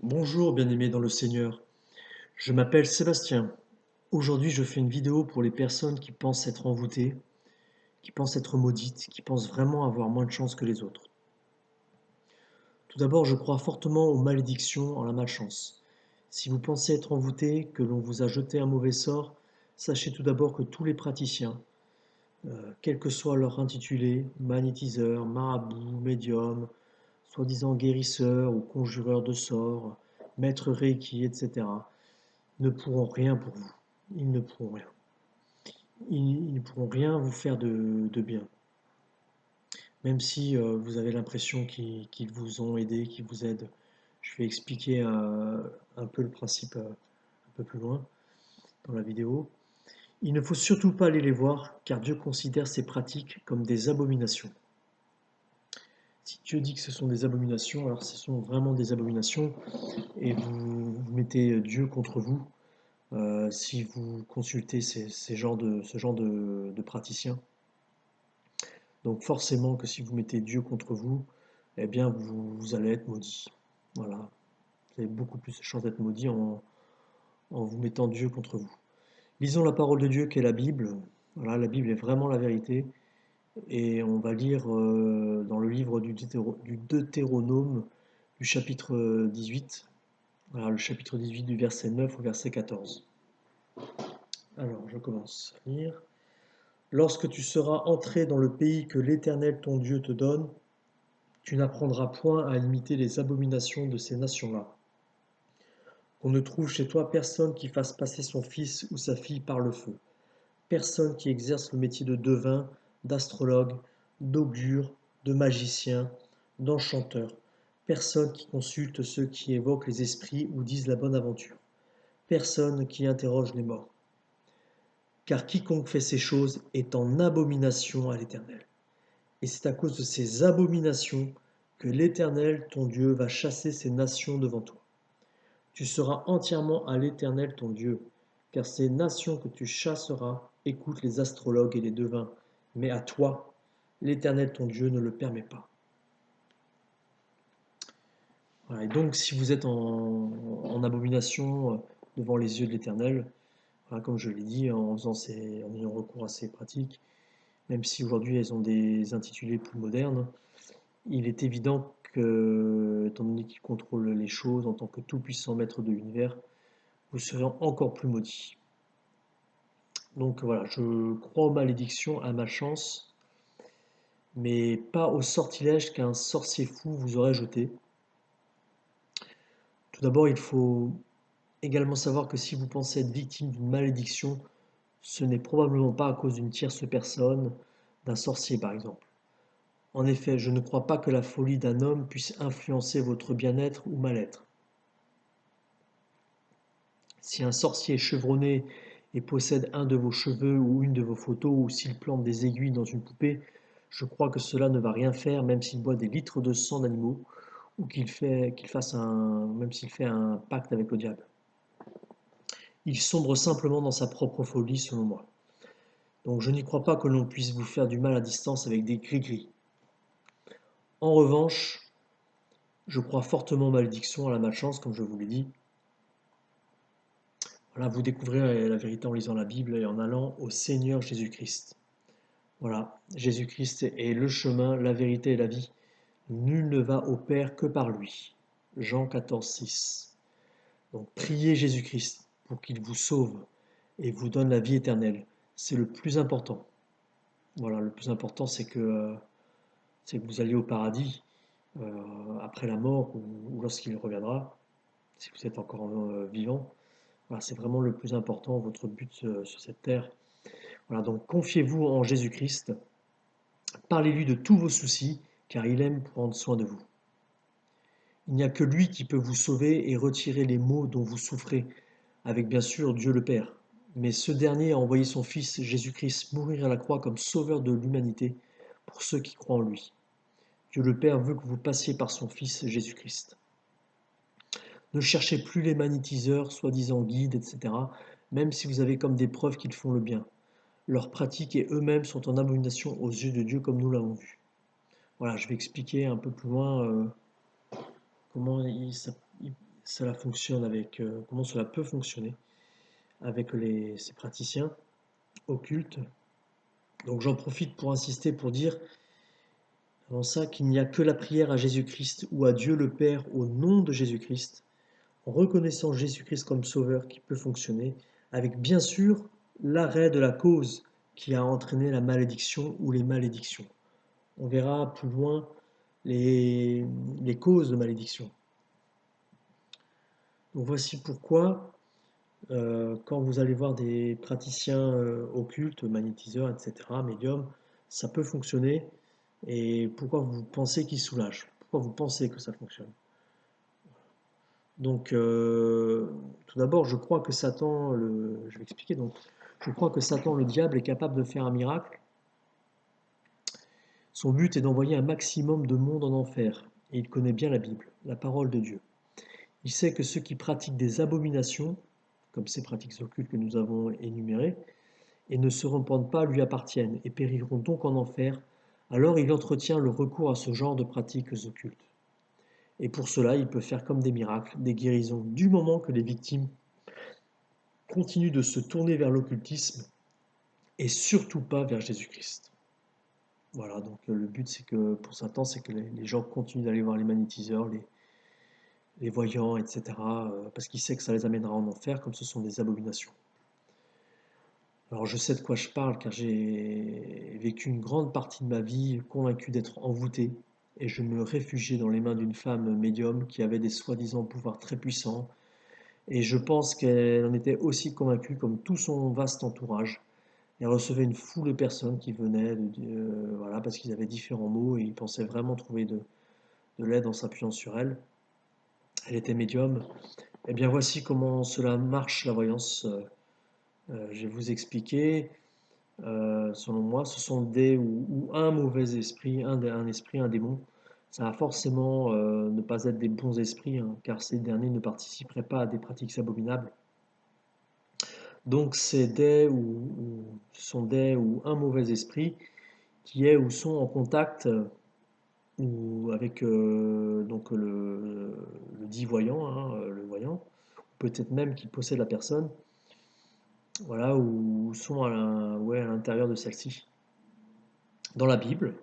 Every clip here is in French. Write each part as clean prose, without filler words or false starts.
Bonjour bien-aimés dans le Seigneur, je m'appelle Sébastien. Aujourd'hui je fais une vidéo pour les personnes qui pensent être envoûtées, qui pensent être maudites, qui pensent vraiment avoir moins de chance que les autres. Tout d'abord je crois fortement aux malédictions, en la malchance. Si vous pensez être envoûté, que l'on vous a jeté un mauvais sort, sachez tout d'abord que tous les praticiens, quel que soit leur intitulé, magnétiseur, marabout, médium, soi-disant guérisseur ou conjureur de sorts, maître Reiki, etc., ne pourront rien pour vous. Ils ne pourront rien. Ils ne pourront rien vous faire de bien. Même si vous avez l'impression qu'ils vous ont aidé, qu'ils vous aident. Je vais expliquer un peu le principe un peu plus loin dans la vidéo. Il ne faut surtout pas aller les voir, car Dieu considère ces pratiques comme des abominations. Si Dieu dit que ce sont des abominations, alors ce sont vraiment des abominations, et vous mettez Dieu contre vous, si vous consultez ce genre de praticiens. Donc forcément que si vous mettez Dieu contre vous, eh bien vous allez être maudit. Voilà. Vous avez beaucoup plus de chances d'être maudit en vous mettant Dieu contre vous. Lisons la parole de Dieu qu'est la Bible. Voilà, la Bible est vraiment la vérité. Et on va lire dans le livre du Deutéronome, du chapitre 18. Voilà, le chapitre 18 du verset 9 au verset 14. Alors, je commence à lire. Lorsque tu seras entré dans le pays que l'Éternel ton Dieu te donne, tu n'apprendras point à imiter les abominations de ces nations-là. Qu'on ne trouve chez toi personne qui fasse passer son fils ou sa fille par le feu, personne qui exerce le métier de devin, d'astrologue, d'augure, de magicien, d'enchanteur, personne qui consulte ceux qui évoquent les esprits ou disent la bonne aventure, personne qui interroge les morts. Car quiconque fait ces choses est en abomination à l'Éternel. Et c'est à cause de ces abominations que l'Éternel, ton Dieu, va chasser ces nations devant toi. Tu seras entièrement à l'Éternel, ton Dieu, car ces nations que tu chasseras écoutent les astrologues et les devins, mais à toi, l'Éternel, ton Dieu, ne le permet pas. Voilà, et donc, si vous êtes en abomination devant les yeux de l'Éternel, voilà, comme je l'ai dit, en ayant recours à ces pratiques, même si aujourd'hui elles ont des intitulés plus modernes, il est évident que, étant donné qu'il contrôle les choses en tant que tout-puissant maître de l'univers, vous serez encore plus maudit. Donc voilà, je crois aux malédictions, à ma chance, mais pas au sortilège qu'un sorcier fou vous aurait jeté. Tout d'abord, il faut également savoir que si vous pensez être victime d'une malédiction, ce n'est probablement pas à cause d'une tierce personne, d'un sorcier par exemple. En effet, je ne crois pas que la folie d'un homme puisse influencer votre bien-être ou mal-être. Si un sorcier est chevronné et possède un de vos cheveux ou une de vos photos, ou s'il plante des aiguilles dans une poupée, je crois que cela ne va rien faire, même s'il boit des litres de sang d'animaux, ou même s'il fait un pacte avec le diable. Il sombre simplement dans sa propre folie, selon moi. Donc je n'y crois pas que l'on puisse vous faire du mal à distance avec des gris-gris. En revanche, je crois fortement aux malédictions, à la malchance, comme je vous l'ai dit. Voilà, vous découvrirez la vérité en lisant la Bible et en allant au Seigneur Jésus-Christ. Voilà, Jésus-Christ est le chemin, la vérité et la vie. Nul ne va au Père que par lui. Jean 14, 6. Donc priez Jésus-Christ pour qu'il vous sauve et vous donne la vie éternelle. C'est le plus important. Voilà, le plus important c'est que vous alliez au paradis après la mort ou lorsqu'il reviendra, si vous êtes encore vivant. Voilà, c'est vraiment le plus important, votre but sur cette terre. Voilà, donc confiez-vous en Jésus-Christ. Parlez-lui de tous vos soucis, car il aime prendre soin de vous. Il n'y a que lui qui peut vous sauver et retirer les maux dont vous souffrez, avec bien sûr Dieu le Père. Mais ce dernier a envoyé son Fils Jésus-Christ mourir à la croix comme sauveur de l'humanité pour ceux qui croient en lui. Dieu le Père veut que vous passiez par son Fils Jésus-Christ. Ne cherchez plus les magnétiseurs, soi-disant guides, etc., même si vous avez comme des preuves qu'ils font le bien. Leurs pratiques et eux-mêmes sont en abomination aux yeux de Dieu comme nous l'avons vu. Voilà, je vais expliquer un peu plus loin comment cela fonctionne avec, comment cela peut fonctionner avec ces praticiens occultes. Donc j'en profite pour insister, pour dire avant ça qu'il n'y a que la prière à Jésus-Christ ou à Dieu le Père au nom de Jésus-Christ, en reconnaissant Jésus-Christ comme sauveur, qui peut fonctionner, avec bien sûr l'arrêt de la cause qui a entraîné la malédiction ou les malédictions. On verra plus loin les, les causes de malédiction. Donc voici pourquoi, quand vous allez voir des praticiens occultes, magnétiseurs, etc., médiums, ça peut fonctionner. Et pourquoi vous pensez qu'ils soulagent? Pourquoi vous pensez que ça fonctionne? Donc, tout d'abord, je crois que je vais expliquer. Donc, je crois que Satan, le diable, est capable de faire un miracle. Son but est d'envoyer un maximum de monde en enfer. Et il connaît bien la Bible, la parole de Dieu. Il sait que ceux qui pratiquent des abominations, comme ces pratiques occultes que nous avons énumérées, et ne se repentent pas, lui appartiennent et périront donc en enfer. Alors il entretient le recours à ce genre de pratiques occultes. Et pour cela, il peut faire comme des miracles, des guérisons, du moment que les victimes continuent de se tourner vers l'occultisme et surtout pas vers Jésus-Christ. Voilà, donc le but, c'est que pour Satan, c'est que les gens continuent d'aller voir les magnétiseurs, les voyants, etc., parce qu'il sait que ça les amènera en enfer, comme ce sont des abominations. Alors je sais de quoi je parle, car j'ai vécu une grande partie de ma vie convaincu d'être envoûté, et je me réfugiais dans les mains d'une femme médium qui avait des soi-disant pouvoirs très puissants, et je pense qu'elle en était aussi convaincue comme tout son vaste entourage. Elle recevait une foule de personnes qui venaient, voilà, parce qu'ils avaient différents mots et ils pensaient vraiment trouver de l'aide en s'appuyant sur elle. Elle était médium. Eh bien, voici comment cela marche, la voyance. Je vais vous expliquer. Selon moi, ce sont des ou un mauvais esprit, un esprit, un démon. Ça va forcément ne pas être des bons esprits, hein, car ces derniers ne participeraient pas à des pratiques abominables. Donc, ce sont des ou un mauvais esprit qui est ou sont en contact ou avec donc le dit voyant, hein, le voyant, peut-être même qui possède la personne, voilà, ou sont ouais, à l'intérieur de celle-ci. Dans la Bible,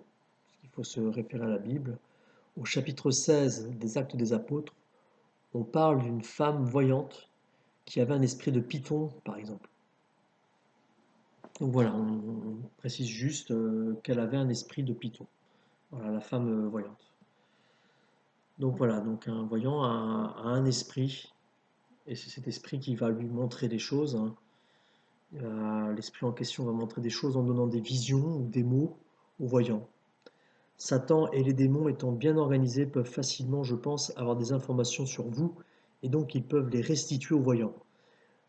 il faut se référer à la Bible, au chapitre 16 des Actes des Apôtres, on parle d'une femme voyante qui avait un esprit de python, par exemple. Donc voilà, on précise juste qu'elle avait un esprit de python. Voilà, la femme voyante. Donc voilà, donc un voyant a un esprit, et c'est cet esprit qui va lui montrer des choses, hein. L'esprit en question va montrer des choses en donnant des visions ou des mots aux voyants. Satan et les démons étant bien organisés peuvent facilement, je pense, avoir des informations sur vous, et donc ils peuvent les restituer aux voyants.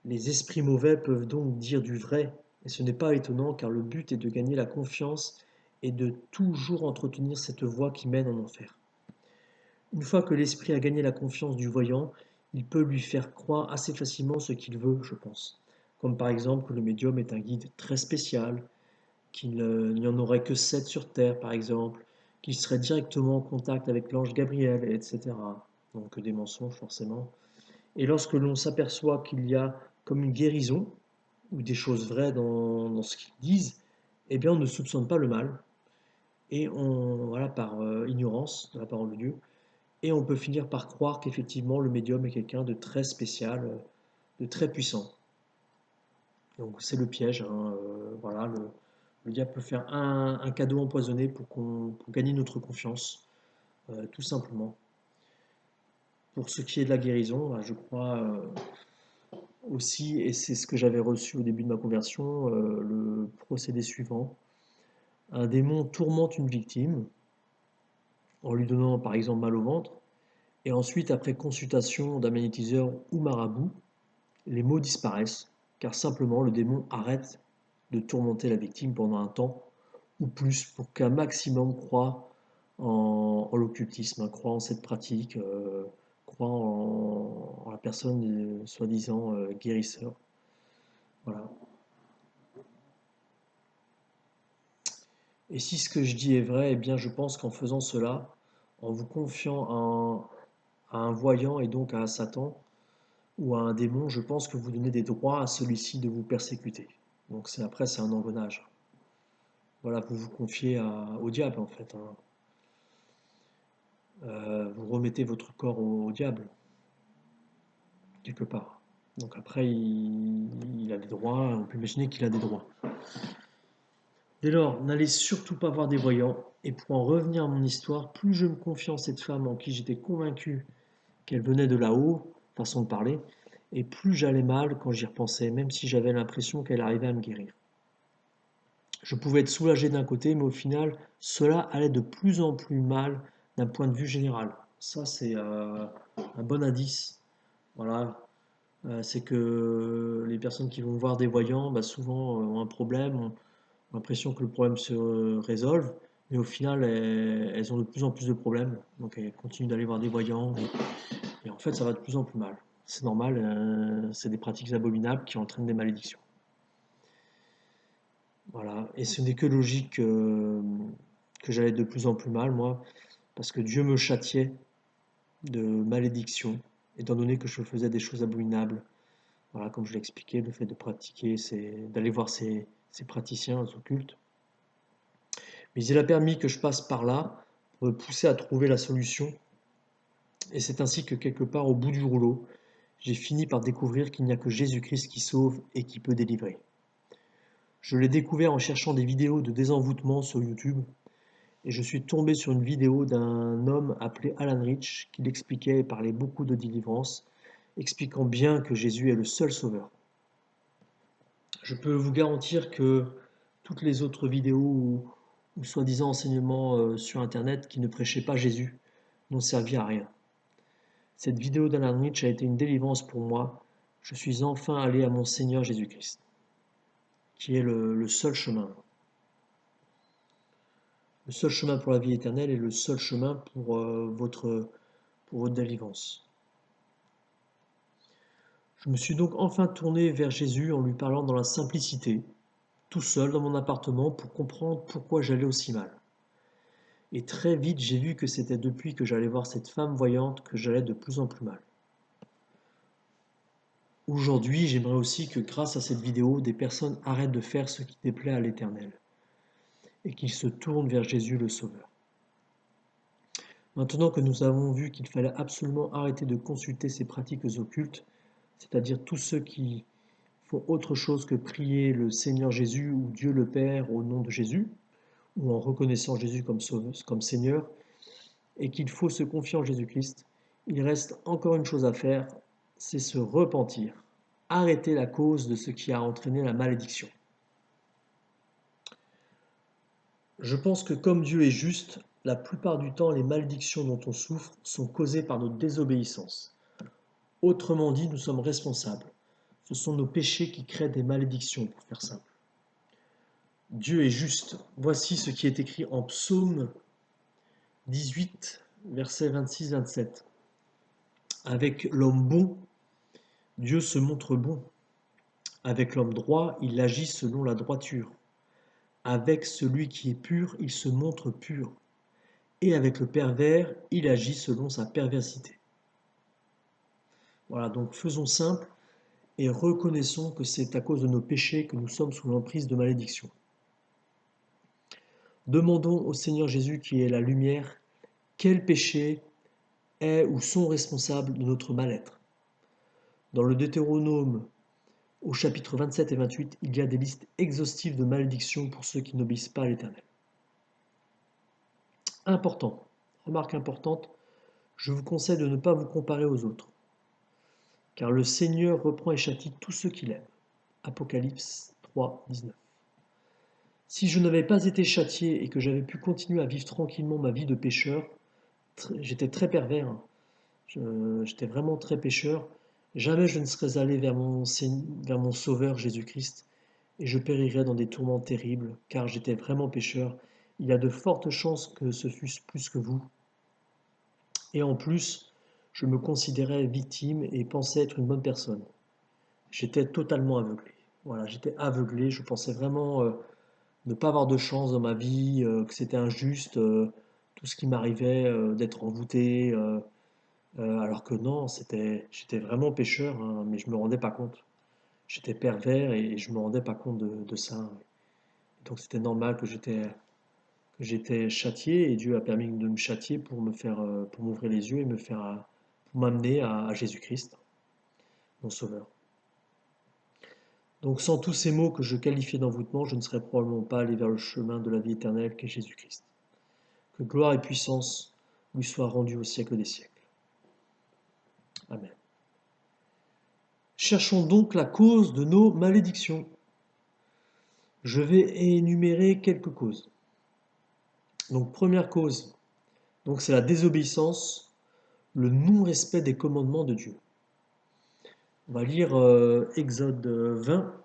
Les esprits mauvais peuvent donc dire du vrai, et ce n'est pas étonnant car le but est de gagner la confiance et de toujours entretenir cette voie qui mène en enfer. Une fois que l'esprit a gagné la confiance du voyant, il peut lui faire croire assez facilement ce qu'il veut, je pense. Comme par exemple que le médium est un guide très spécial, qu'il n'y en aurait que 7 sur Terre par exemple, qu'il serait directement en contact avec l'ange Gabriel, etc. Donc des mensonges forcément. Et lorsque l'on s'aperçoit qu'il y a comme une guérison, ou des choses vraies dans ce qu'ils disent, eh bien on ne soupçonne pas le mal, et voilà, par ignorance de la parole de Dieu, et on peut finir par croire qu'effectivement le médium est quelqu'un de très spécial, de très puissant. Donc c'est le piège, hein, voilà, le diable peut faire un cadeau empoisonné pour gagner notre confiance, tout simplement. Pour ce qui est de la guérison, je crois aussi, et c'est ce que j'avais reçu au début de ma conversion, le procédé suivant. Un démon tourmente une victime en lui donnant par exemple mal au ventre, et ensuite, après consultation d'un magnétiseur ou marabout, les maux disparaissent, car simplement le démon arrête de tourmenter la victime pendant un temps ou plus pour qu'un maximum croit en l'occultisme, hein, croit en cette pratique, croit en la personne soi-disant guérisseur. Voilà. Et si ce que je dis est vrai, eh bien je pense qu'en faisant cela, en vous confiant à un voyant et donc à Satan ou à un démon, je pense que vous donnez des droits à celui-ci de vous persécuter. Donc après, c'est un engrenage. Voilà, vous vous confiez au diable en fait, hein. Vous remettez votre corps au diable, quelque part. Donc après, il a des droits, on peut imaginer qu'il a des droits. Dès lors, n'allez surtout pas voir des voyants, et pour en revenir à mon histoire, plus je me confie en cette femme en qui j'étais convaincu qu'elle venait de là-haut, façon de parler, et plus j'allais mal quand j'y repensais, même si j'avais l'impression qu'elle arrivait à me guérir. Je pouvais être soulagé d'un côté, mais au final, cela allait de plus en plus mal d'un point de vue général. Ça, c'est un bon indice. Voilà. C'est que les personnes qui vont voir des voyants, bah, souvent ont un problème, ont l'impression que le problème se résolve, mais au final, elles ont de plus en plus de problèmes. Donc elles continuent d'aller voir des voyants, et en fait, ça va de plus en plus mal. C'est normal, c'est des pratiques abominables qui entraînent des malédictions. Voilà, et ce n'est que logique que j'allais de plus en plus mal, moi, parce que Dieu me châtiait de malédiction, étant donné que je faisais des choses abominables. Voilà, comme je l'ai expliqué, le fait de pratiquer, c'est d'aller voir ces praticiens occultes. Mais il a permis que je passe par là pour me pousser à trouver la solution. Et c'est ainsi que quelque part au bout du rouleau, j'ai fini par découvrir qu'il n'y a que Jésus-Christ qui sauve et qui peut délivrer. Je l'ai découvert en cherchant des vidéos de désenvoûtement sur YouTube, et je suis tombé sur une vidéo d'un homme appelé Alan Rich qui l'expliquait et parlait beaucoup de délivrance, expliquant bien que Jésus est le seul sauveur. Je peux vous garantir que toutes les autres vidéos ou soi-disant enseignements sur Internet qui ne prêchaient pas Jésus n'ont servi à rien. Cette vidéo d'Alan Rich a été une délivrance pour moi. Je suis enfin allé à mon Seigneur Jésus-Christ, qui est le seul chemin. Le seul chemin pour la vie éternelle et le seul chemin pour votre délivrance. Je me suis donc enfin tourné vers Jésus en lui parlant dans la simplicité, tout seul dans mon appartement pour comprendre pourquoi j'allais aussi mal. Et très vite, j'ai vu que c'était depuis que j'allais voir cette femme voyante que j'allais de plus en plus mal. Aujourd'hui, j'aimerais aussi que grâce à cette vidéo, des personnes arrêtent de faire ce qui déplaît à l'Éternel et qu'ils se tournent vers Jésus le Sauveur. Maintenant que nous avons vu qu'il fallait absolument arrêter de consulter ces pratiques occultes, c'est-à-dire tous ceux qui font autre chose que prier le Seigneur Jésus ou Dieu le Père au nom de Jésus, ou en reconnaissant Jésus comme Sauveur, comme Seigneur, et qu'il faut se confier en Jésus-Christ, il reste encore une chose à faire, c'est se repentir, arrêter la cause de ce qui a entraîné la malédiction. Je pense que comme Dieu est juste, la plupart du temps, les malédictions dont on souffre sont causées par notre désobéissance. Autrement dit, nous sommes responsables. Ce sont nos péchés qui créent des malédictions, pour faire simple. Dieu est juste. Voici ce qui est écrit en Psaume 18, versets 26-27. Avec l'homme bon, Dieu se montre bon. Avec l'homme droit, il agit selon la droiture. Avec celui qui est pur, il se montre pur. Et avec le pervers, il agit selon sa perversité. Voilà, donc faisons simple et reconnaissons que c'est à cause de nos péchés que nous sommes sous l'emprise de malédiction. Demandons au Seigneur Jésus qui est la lumière, quel péché est ou sont responsables de notre mal-être. Dans le Deutéronome, au chapitre 27 et 28, il y a des listes exhaustives de malédictions pour ceux qui n'obéissent pas à l'Éternel. Important, remarque importante, je vous conseille de ne pas vous comparer aux autres, car le Seigneur reprend et châtie tous ceux qu'il aime. Apocalypse 3, 19. Si je n'avais pas été châtié et que j'avais pu continuer à vivre tranquillement ma vie de pécheur, j'étais très pervers, hein. J'étais vraiment très pécheur, jamais je ne serais allé vers mon Sauveur Jésus-Christ, et je périrais dans des tourments terribles, car j'étais vraiment pécheur. Il y a de fortes chances que ce fût plus que vous. Et en plus, je me considérais victime et pensais être une bonne personne. J'étais totalement aveuglé. Voilà, j'étais aveuglé, je pensais vraiment ne pas avoir de chance dans ma vie, que c'était injuste, tout ce qui m'arrivait, d'être envoûté, Alors que non, j'étais vraiment pécheur, hein, mais je me rendais pas compte. J'étais pervers et je me rendais pas compte de ça. Donc c'était normal que j'étais châtié et Dieu a permis de me châtier pour me faire, pour m'ouvrir les yeux et pour m'amener à Jésus-Christ, mon Sauveur. Donc sans tous ces mots que je qualifiais d'envoûtement, je ne serais probablement pas allé vers le chemin de la vie éternelle qu'est Jésus-Christ. Que gloire et puissance lui soient rendues au siècle des siècles. Amen. Cherchons donc la cause de nos malédictions. Je vais énumérer quelques causes. Donc première cause, donc c'est la désobéissance, le non-respect des commandements de Dieu. On va lire Exode 20,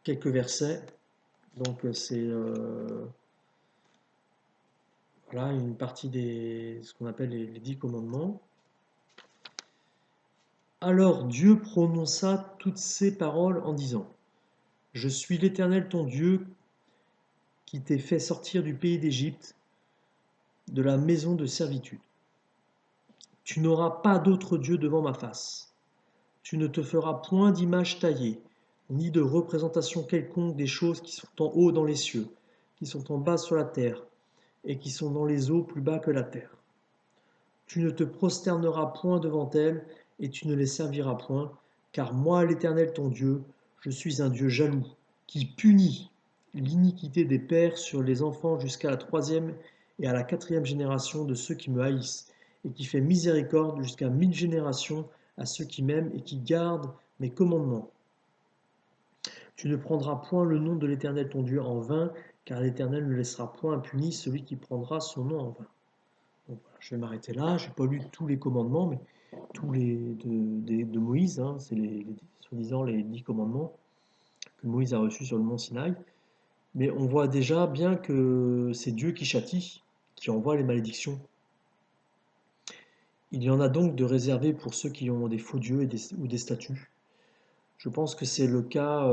quelques versets. Donc c'est voilà une partie des ce qu'on appelle les 10 commandements. Alors Dieu prononça toutes ces paroles en disant: Je suis l'Éternel ton Dieu qui t'ai fait sortir du pays d'Égypte, de la maison de servitude. Tu n'auras pas d'autre Dieu devant ma face. Tu ne te feras point d'image taillée, ni de représentation quelconque des choses qui sont en haut dans les cieux, qui sont en bas sur la terre, et qui sont dans les eaux plus bas que la terre. Tu ne te prosterneras point devant elles, et tu ne les serviras point, car moi, l'Éternel ton Dieu, je suis un Dieu jaloux, qui punit l'iniquité des pères sur les enfants jusqu'à la troisième et à la quatrième génération de ceux qui me haïssent, et qui fait miséricorde jusqu'à 1000 générations à ceux qui m'aiment et qui gardent mes commandements. Tu ne prendras point le nom de l'Éternel ton Dieu en vain, car l'Éternel ne laissera point impuni celui qui prendra son nom en vain. Donc, voilà, je vais m'arrêter là. Je n'ai pas lu tous les commandements, mais tous les de Moïse, hein, c'est soi-disant les 10 commandements que Moïse a reçus sur le mont Sinaï. Mais on voit déjà bien que c'est Dieu qui châtie, qui envoie les malédictions. Il y en a donc de réservés pour ceux qui ont des faux dieux ou des statues. Je pense que c'est le cas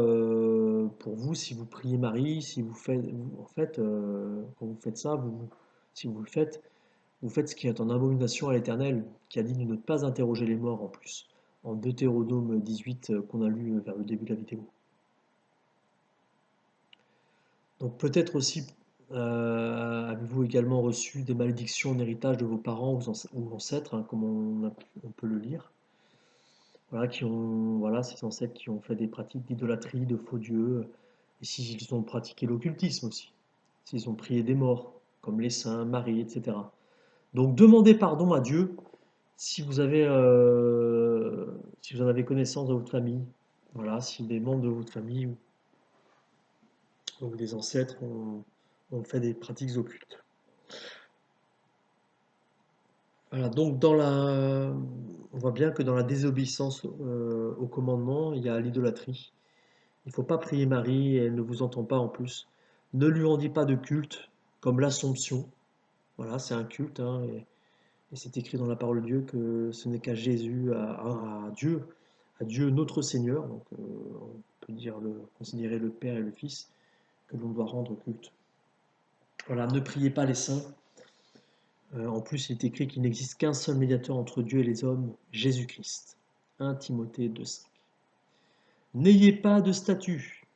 pour vous si vous priez Marie, si vous faites, en fait, quand vous faites ça, si vous faites ce qui est en abomination à l'Éternel, qui a dit de ne pas interroger les morts en plus, en Deutéronome 18 qu'on a lu vers le début de la vidéo. Donc peut-être aussi avez-vous également reçu des malédictions en héritage de vos parents ou ancêtres, hein, comme on peut le lire. Voilà, voilà, ces ancêtres qui ont fait des pratiques d'idolâtrie, de faux dieux, et s'ils ont pratiqué l'occultisme aussi, s'ils ont prié des morts, comme les saints, Marie, etc. Donc demandez pardon à Dieu si vous en avez connaissance dans votre famille, voilà, si des membres de votre famille ou des ancêtres ont fait des pratiques occultes. Voilà, donc on voit bien que dans la désobéissance au commandement, il y a l'idolâtrie. Il ne faut pas prier Marie, elle ne vous entend pas en plus. Ne lui rendez pas de culte, comme l'Assomption. Voilà, c'est un culte, hein, et c'est écrit dans la parole de Dieu que ce n'est qu'à Jésus, à Dieu notre Seigneur, donc on peut considérer le Père et le Fils, que l'on doit rendre culte. Voilà, ne priez pas les saints. En plus, il est écrit qu'il n'existe qu'un seul médiateur entre Dieu et les hommes, Jésus-Christ. 1 Timothée 2,5. N'ayez pas de statut.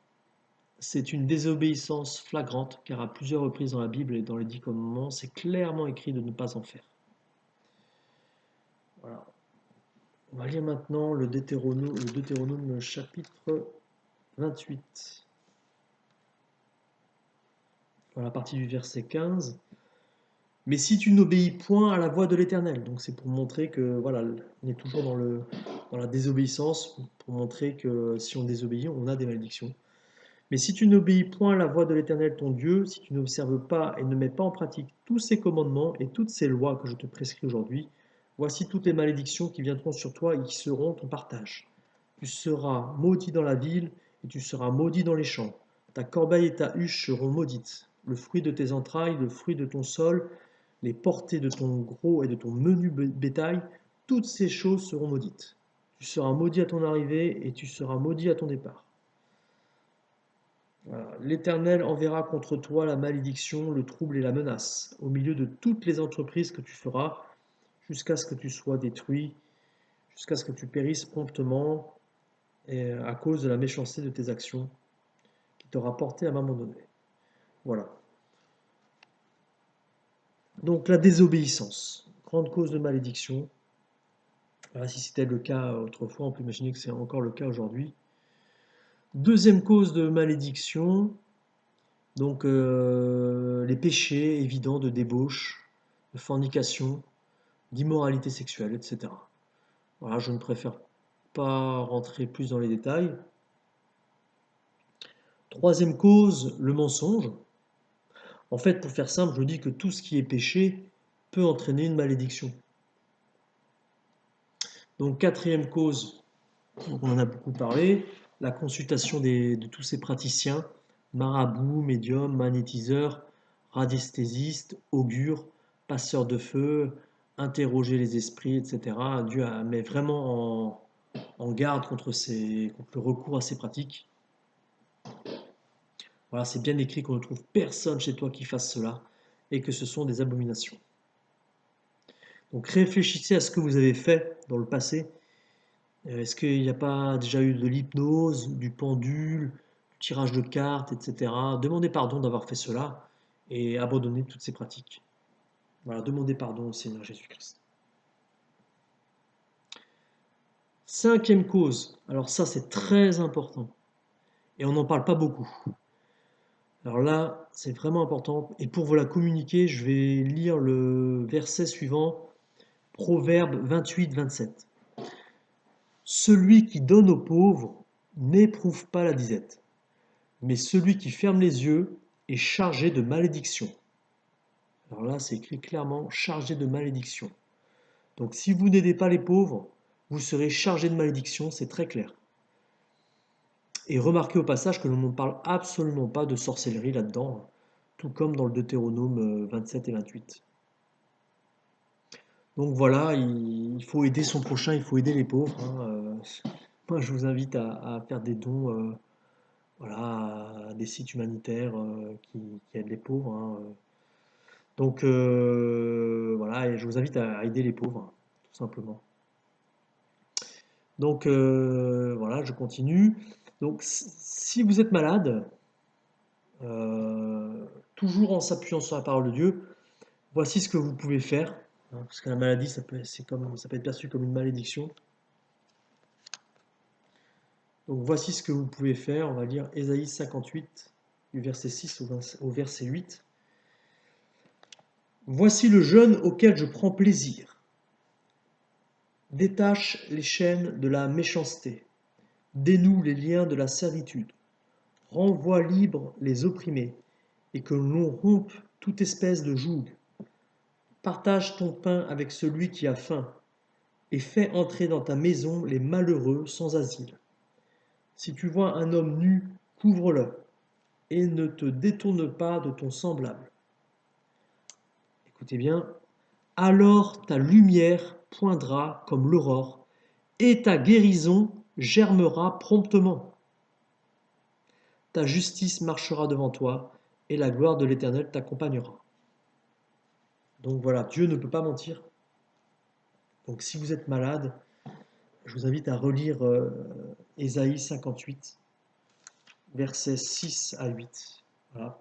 C'est une désobéissance flagrante, car à plusieurs reprises dans la Bible et dans les 10 commandements, c'est clairement écrit de ne pas en faire. Voilà. On va lire maintenant le Deutéronome chapitre 28. Voilà, à partir du verset 15. Mais si tu n'obéis point à la voix de l'Éternel, donc c'est pour montrer que voilà, on est toujours dans la désobéissance, pour montrer que si on désobéit, on a des malédictions. Mais si tu n'obéis point à la voix de l'Éternel ton Dieu, si tu n'observes pas et ne mets pas en pratique tous ces commandements et toutes ces lois que je te prescris aujourd'hui, voici toutes les malédictions qui viendront sur toi et qui seront ton partage. Tu seras maudit dans la ville et tu seras maudit dans les champs. Ta corbeille et ta huche seront maudites. Le fruit de tes entrailles, le fruit de ton sol, les portées de ton gros et de ton menu bétail, toutes ces choses seront maudites. Tu seras maudit à ton arrivée et tu seras maudit à ton départ. Voilà. L'Éternel enverra contre toi la malédiction, le trouble et la menace. Au milieu de toutes les entreprises que tu feras, jusqu'à ce que tu sois détruit, jusqu'à ce que tu périsses promptement et à cause de la méchanceté de tes actions qui t'aura porté à un moment donné. Voilà. Donc la désobéissance, grande cause de malédiction. Voilà, si c'était le cas autrefois, on peut imaginer que c'est encore le cas aujourd'hui. Deuxième cause de malédiction, donc les péchés évidents de débauche, de fornication, d'immoralité sexuelle, etc. Voilà, je ne préfère pas rentrer plus dans les détails. Troisième cause, le mensonge. En fait, pour faire simple, je dis que tout ce qui est péché peut entraîner une malédiction. Donc, quatrième cause, on en a beaucoup parlé, la consultation de tous ces praticiens, marabouts, médiums, magnétiseurs, radiesthésistes, augures, passeurs de feu, interroger les esprits, etc. Dieu met vraiment en garde contre le recours à ces pratiques. Voilà, c'est bien écrit qu'on ne trouve personne chez toi qui fasse cela et que ce sont des abominations. Donc réfléchissez à ce que vous avez fait dans le passé. Est-ce qu'il n'y a pas déjà eu de l'hypnose, du pendule, du tirage de cartes, etc. Demandez pardon d'avoir fait cela et abandonnez toutes ces pratiques. Voilà, demandez pardon au Seigneur Jésus-Christ. Cinquième cause, alors ça c'est très important et on n'en parle pas beaucoup. Alors là, c'est vraiment important et pour vous la communiquer, je vais lire le verset suivant, Proverbe 28-27. Celui qui donne aux pauvres n'éprouve pas la disette, mais celui qui ferme les yeux est chargé de malédiction. Alors là, c'est écrit clairement, chargé de malédiction. Donc si vous n'aidez pas les pauvres, vous serez chargé de malédiction, c'est très clair. Et remarquez au passage que l'on ne parle absolument pas de sorcellerie là-dedans, tout comme dans le Deutéronome 27 et 28. Donc voilà, il faut aider son prochain, il faut aider les pauvres. Moi, je vous invite à faire des dons voilà, à des sites humanitaires qui aident les pauvres. Donc voilà, et je vous invite à aider les pauvres, tout simplement. Donc voilà, je continue. Donc si vous êtes malade, toujours en s'appuyant sur la parole de Dieu, voici ce que vous pouvez faire. Parce que la maladie, ça peut être perçu comme une malédiction. Donc voici ce que vous pouvez faire. On va lire Ésaïe 58, du verset 6 au verset 8. Voici le jeûne auquel je prends plaisir. Détache les chaînes de la méchanceté. Dénoue les liens de la servitude. Renvoie libres les opprimés, et que l'on rompe toute espèce de joug. Partage ton pain avec celui qui a faim, et fais entrer dans ta maison les malheureux sans asile. Si tu vois un homme nu, couvre-le, et ne te détourne pas de ton semblable. Écoutez bien, alors ta lumière poindra comme l'aurore, et ta guérison germera promptement. Ta justice marchera devant toi, et la gloire de l'Éternel t'accompagnera. Donc voilà, Dieu ne peut pas mentir. Donc si vous êtes malade, je vous invite à relire Ésaïe 58, versets 6 à 8. Voilà.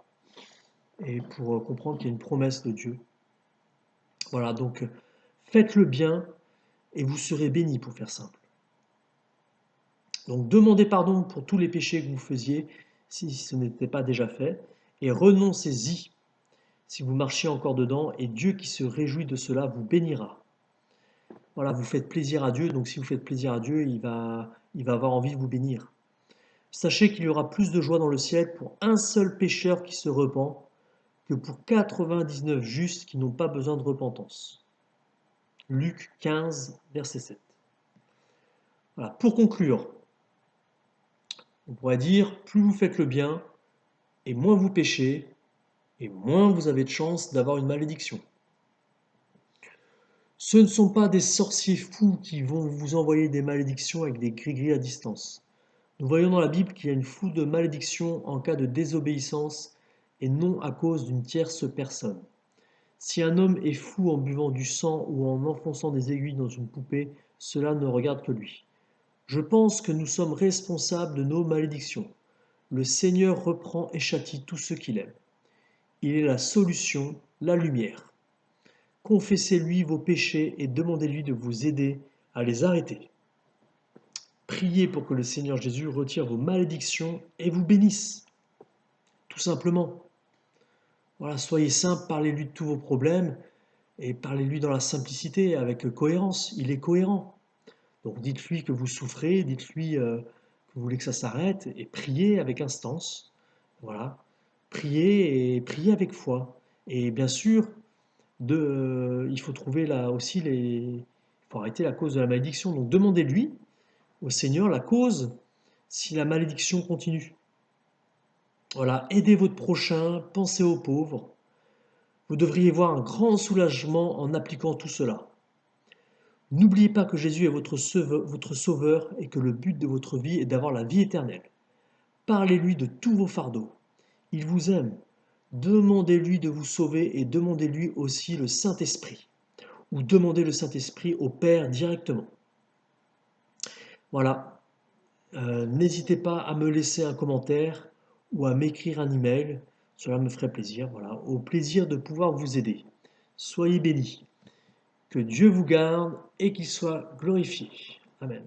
Et pour comprendre qu'il y a une promesse de Dieu. Voilà, donc faites le bien et vous serez bénis, pour faire simple. Donc demandez pardon pour tous les péchés que vous faisiez, si ce n'était pas déjà fait, et renoncez-y si vous marchez encore dedans, et Dieu qui se réjouit de cela vous bénira. Voilà, vous faites plaisir à Dieu, donc si vous faites plaisir à Dieu, il va avoir envie de vous bénir. Sachez qu'il y aura plus de joie dans le ciel pour un seul pécheur qui se repent que pour 99 justes qui n'ont pas besoin de repentance. Luc 15, verset 7. Voilà, pour conclure, on pourrait dire, plus vous faites le bien, et moins vous péchez, et moins vous avez de chances d'avoir une malédiction. Ce ne sont pas des sorciers fous qui vont vous envoyer des malédictions avec des gris-gris à distance. Nous voyons dans la Bible qu'il y a une foule de malédictions en cas de désobéissance et non à cause d'une tierce personne. Si un homme est fou en buvant du sang ou en enfonçant des aiguilles dans une poupée, cela ne regarde que lui. Je pense que nous sommes responsables de nos malédictions. Le Seigneur reprend et châtie tous ceux qu'il aime. Il est la solution, la lumière. Confessez-lui vos péchés et demandez-lui de vous aider à les arrêter. Priez pour que le Seigneur Jésus retire vos malédictions et vous bénisse. Tout simplement. Voilà, soyez simple, parlez-lui de tous vos problèmes et parlez-lui dans la simplicité, avec cohérence. Il est cohérent. Donc dites-lui que vous souffrez, dites-lui que vous voulez que ça s'arrête et priez avec instance. Voilà. Priez et priez avec foi. Et bien sûr, il faut trouver là aussi il faut arrêter la cause de la malédiction. Donc demandez-lui au Seigneur la cause si la malédiction continue. Voilà, aidez votre prochain, pensez aux pauvres. Vous devriez voir un grand soulagement en appliquant tout cela. N'oubliez pas que Jésus est votre sauveur et que le but de votre vie est d'avoir la vie éternelle. Parlez-lui de tous vos fardeaux. Il vous aime. Demandez-lui de vous sauver et demandez-lui aussi le Saint-Esprit. Ou demandez le Saint-Esprit au Père directement. Voilà. N'hésitez pas à me laisser un commentaire ou à m'écrire un email. Cela me ferait plaisir. Voilà. Au plaisir de pouvoir vous aider. Soyez bénis. Que Dieu vous garde et qu'il soit glorifié. Amen.